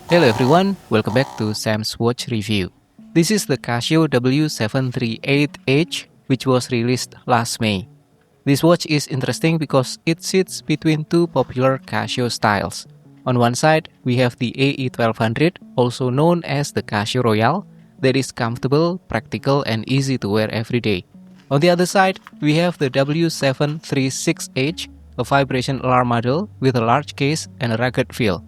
Hello everyone, welcome back to Sam's Watch Review. This is the Casio W-738H, which was released last May. This watch is interesting because it sits between two popular Casio styles. On one side, we have the AE1200, also known as the Casio Royale, that is comfortable, practical, and easy to wear every day. On the other side, we have the W-736H, a vibration alarm model with a large case and a rugged feel.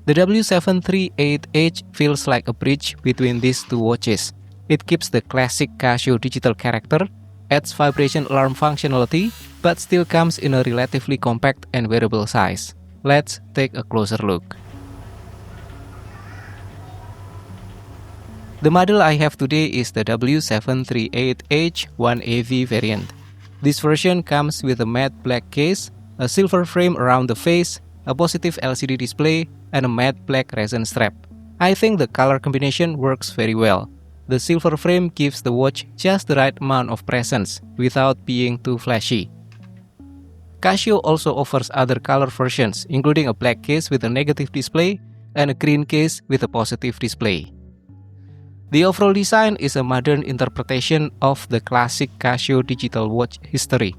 The W-738H feels like a bridge between these two watches. It keeps the classic Casio digital character, adds vibration alarm functionality, but still comes in a relatively compact and wearable size. Let's take a closer look. The model I have today is the W-738H 1AV variant. This version comes with a matte black case, a silver frame around the face, a positive LCD display, and a matte black resin strap. I think the color combination works very well. The silver frame gives the watch just the right amount of presence without being too flashy. Casio also offers other color versions, including a black case with a negative display and a green case with a positive display. The overall design is a modern interpretation of the classic Casio digital watch history.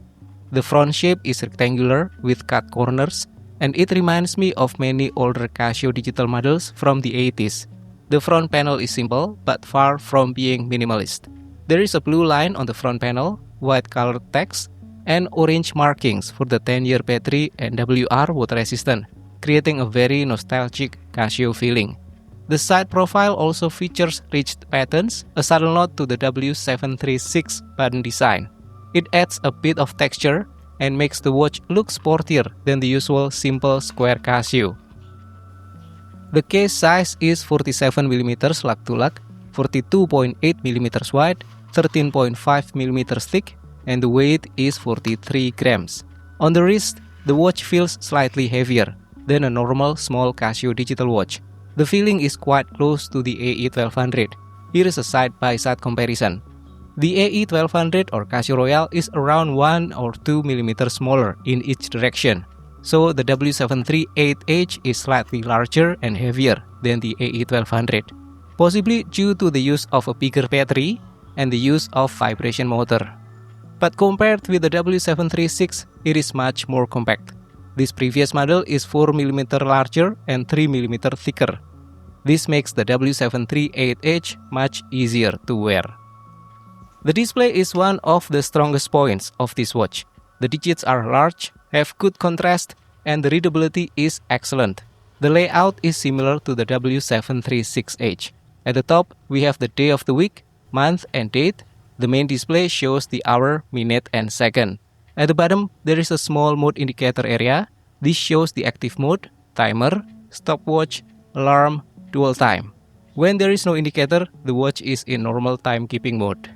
The front shape is rectangular with cut corners, and it reminds me of many older Casio digital models from the 80s. The front panel is simple, but far from being minimalist. There is a blue line on the front panel, white colored text, and orange markings for the 10-year battery and WR water resistant, creating a very nostalgic Casio feeling. The side profile also features ridged patterns, a subtle nod to the W736 button design. It adds a bit of texture and makes the watch look sportier than the usual simple square Casio. The case size is 47mm lug-to-lug, 42.8mm wide, 13.5mm thick, and the weight is 43 grams. On the wrist, the watch feels slightly heavier than a normal small Casio digital watch. The feeling is quite close to the AE1200. Here is a side-by-side comparison. The AE1200 or Casio Royale is around 1 or 2 mm smaller in each direction, so the W738H is slightly larger and heavier than the AE1200, possibly due to the use of a bigger battery and the use of vibration motor. But compared with the W736, it is much more compact. This previous model is 4 mm larger and 3 mm thicker. This makes the W738H much easier to wear. The display is one of the strongest points of this watch. The digits are large, have good contrast, and the readability is excellent. The layout is similar to the W736H. At the top, we have the day of the week, month, and date. The main display shows the hour, minute, and second. At the bottom, there is a small mode indicator area. This shows the active mode, timer, stopwatch, alarm, dual time. When there is no indicator, the watch is in normal timekeeping mode.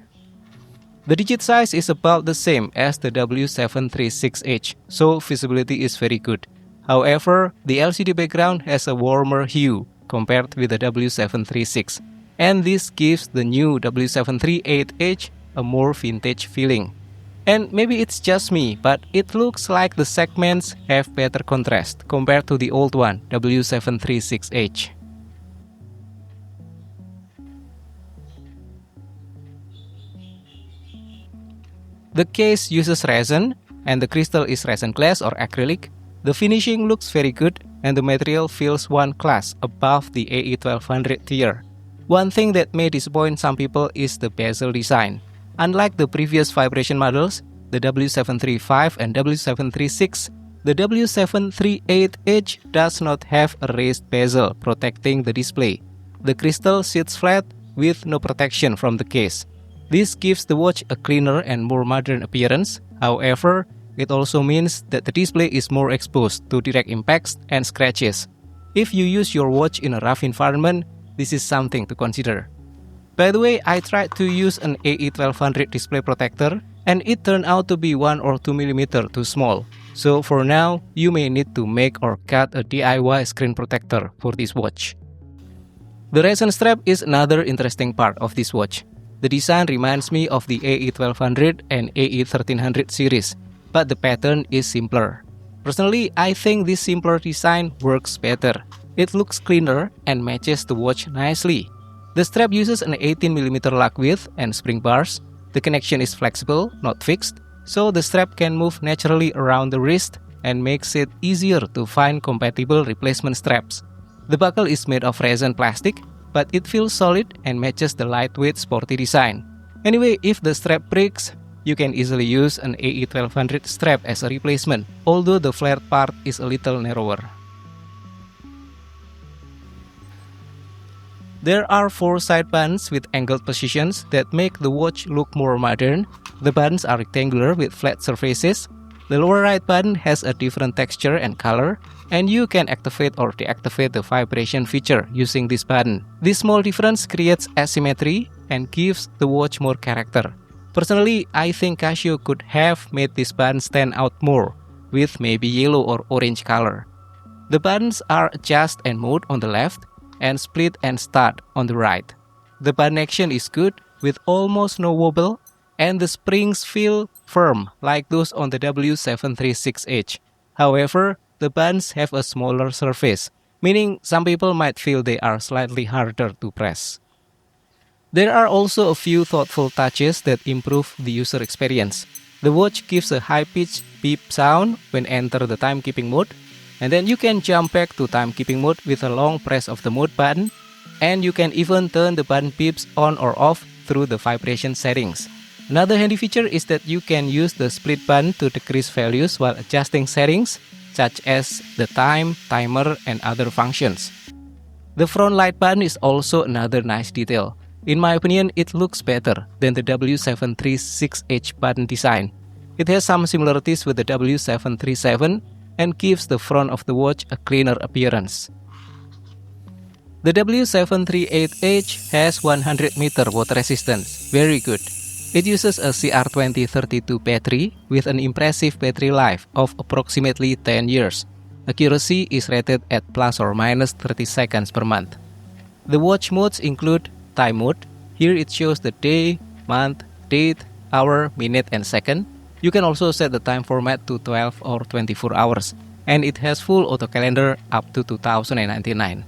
The digit size is about the same as the W736H, so visibility is very good. However, the LCD background has a warmer hue compared with the W736, and this gives the new W738H a more vintage feeling. And maybe it's just me, but it looks like the segments have better contrast compared to the old one, W736H. The case uses resin, and the crystal is resin glass or acrylic. The finishing looks very good, and the material feels one class above the AE1200 tier. One thing that may disappoint some people is the bezel design. Unlike the previous vibration models, the W735 and W736, the W738H does not have a raised bezel protecting the display. The crystal sits flat with no protection from the case. This gives the watch a cleaner and more modern appearance. However, it also means that the display is more exposed to direct impacts and scratches. If you use your watch in a rough environment, this is something to consider. By the way, I tried to use an AE1200 display protector, and it turned out to be 1 or 2 mm too small. So for now, you may need to make or cut a DIY screen protector for this watch. The resin strap is another interesting part of this watch. The design reminds me of the AE1200 and AE1300 series, but the pattern is simpler. Personally, I think this simpler design works better. It looks cleaner and matches the watch nicely. The strap uses an 18mm lug width and spring bars. The connection is flexible, not fixed, so the strap can move naturally around the wrist and makes it easier to find compatible replacement straps. The buckle is made of resin plastic, but it feels solid and matches the lightweight sporty design. Anyway, if the strap breaks, you can easily use an AE1200 strap as a replacement, although the flared part is a little narrower. There are 4 side buttons with angled positions that make the watch look more modern. The buttons are rectangular with flat surfaces. The lower right button has a different texture and color, and you can activate or deactivate the vibration feature using this button. This small difference creates asymmetry and gives the watch more character. Personally, I think Casio could have made this button stand out more, with maybe yellow or orange color. The buttons are adjust and mode on the left, and split and start on the right. The button action is good with almost no wobble, and the springs feel firm like those on the W-736H. However, the buttons have a smaller surface, meaning some people might feel they are slightly harder to press. There are also a few thoughtful touches that improve the user experience. The watch gives a high-pitched beep sound when enter the timekeeping mode, and then you can jump back to timekeeping mode with a long press of the mode button, and you can even turn the button beeps on or off through the vibration settings. Another handy feature is that you can use the split button to decrease values while adjusting settings, such as the time, timer, and other functions. The front light button is also another nice detail. In my opinion, it looks better than the W736H button design. It has some similarities with the W737 and gives the front of the watch a cleaner appearance. The W738H has 100-meter water resistance, very good. It uses a CR2032 battery with an impressive battery life of approximately 10 years. Accuracy is rated at plus or minus 30 seconds per month. The watch modes include time mode. Here it shows the day, month, date, hour, minute, and second. You can also set the time format to 12 or 24 hours, and it has full auto calendar up to 2099.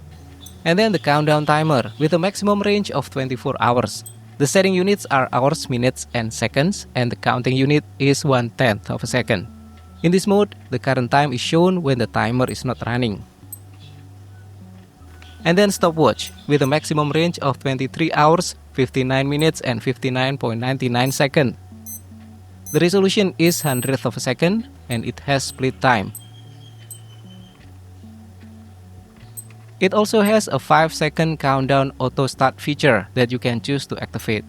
And then the countdown timer with a maximum range of 24 hours. The setting units are hours, minutes, and seconds, and the counting unit is 1/10 of a second. In this mode, the current time is shown when the timer is not running. And then stopwatch with a maximum range of 23 hours, 59 minutes, and 59.99 seconds. The resolution is 100th of a second, and it has split time. It also has a 5-second countdown auto start feature that you can choose to activate.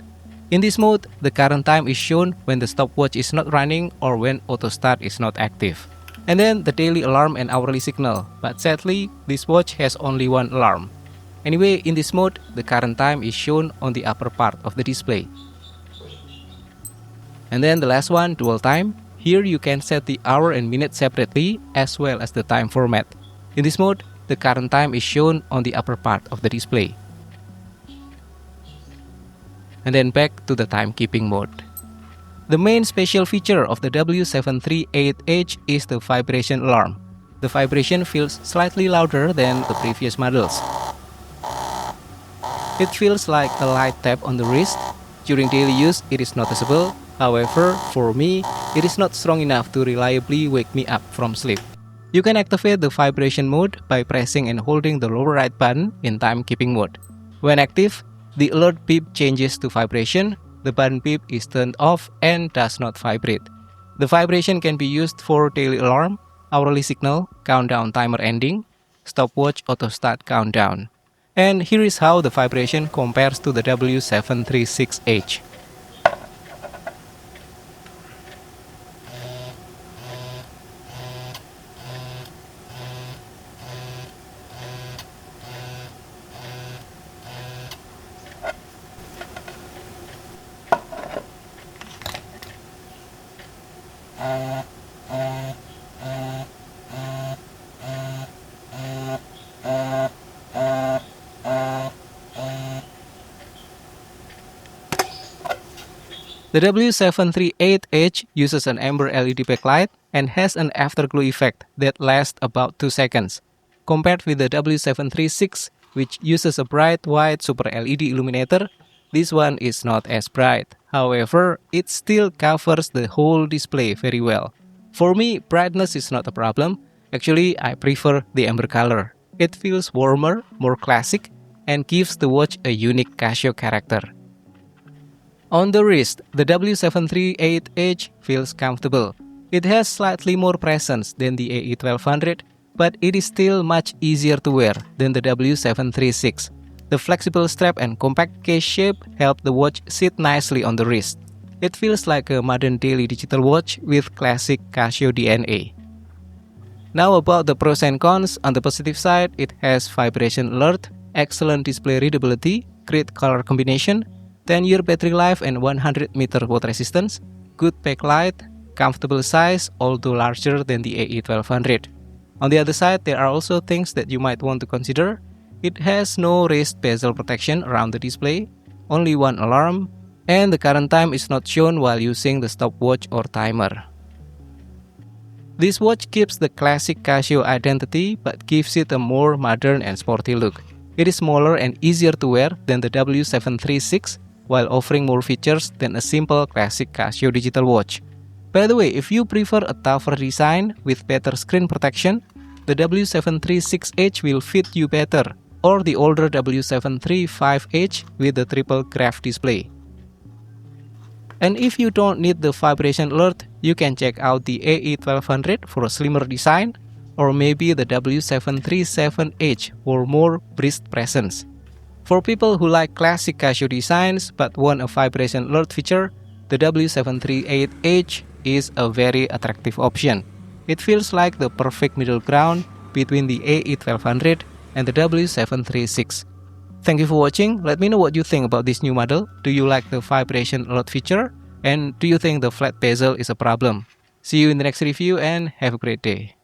In this mode, the current time is shown when the stopwatch is not running or when auto start is not active. And then the daily alarm and hourly signal, but sadly, this watch has only one alarm. Anyway, in this mode, the current time is shown on the upper part of the display. And then the last one, dual time. Here you can set the hour and minute separately as well as the time format. In this mode, the current time is shown on the upper part of the display. And then back to the timekeeping mode. The main special feature of the W738H is the vibration alarm. The vibration feels slightly louder than the previous models. It feels like a light tap on the wrist. During daily use, it is noticeable. However, for me, it is not strong enough to reliably wake me up from sleep. You can activate the vibration mode by pressing and holding the lower right button in timekeeping mode. When active, the alert beep changes to vibration. The button beep is turned off and does not vibrate. The vibration can be used for daily alarm, hourly signal, countdown timer ending, stopwatch auto start countdown. And here is how the vibration compares to the W736H. The W738H uses an amber LED backlight and has an afterglow effect that lasts about 2 seconds. Compared with the W736, which uses a bright white Super LED illuminator, this one is not as bright. However, it still covers the whole display very well. For me, brightness is not a problem. Actually, I prefer the amber color. It feels warmer, more classic, and gives the watch a unique Casio character. On the wrist, the W738H feels comfortable. It has slightly more presence than the AE1200, but it is still much easier to wear than the W736. The flexible strap and compact case shape help the watch sit nicely on the wrist. It feels like a modern daily digital watch with classic Casio DNA. Now about the pros and cons. On the positive side, it has vibration alert, excellent display readability, great color combination, 10-year battery life and 100-meter water resistance, good backlight, comfortable size, although larger than the AE1200. On the other side, there are also things that you might want to consider. It has no raised bezel protection around the display, only one alarm, and the current time is not shown while using the stopwatch or timer. This watch keeps the classic Casio identity but gives it a more modern and sporty look. It is smaller and easier to wear than the W736 while offering more features than a simple classic Casio digital watch. By the way, if you prefer a tougher design with better screen protection, the W736H will fit you better, or the older W735H with the triple graph display. And if you don't need the vibration alert, you can check out the AE1200 for a slimmer design, or maybe the W737H for more wrist presence. For people who like classic Casio designs but want a vibration alert feature, the W738H is a very attractive option. It feels like the perfect middle ground between the AE1200 and the W736. Thank you for watching. Let me know what you think about this new model. Do you like the vibration alert feature? And do you think the flat bezel is a problem? See you in the next review and have a great day.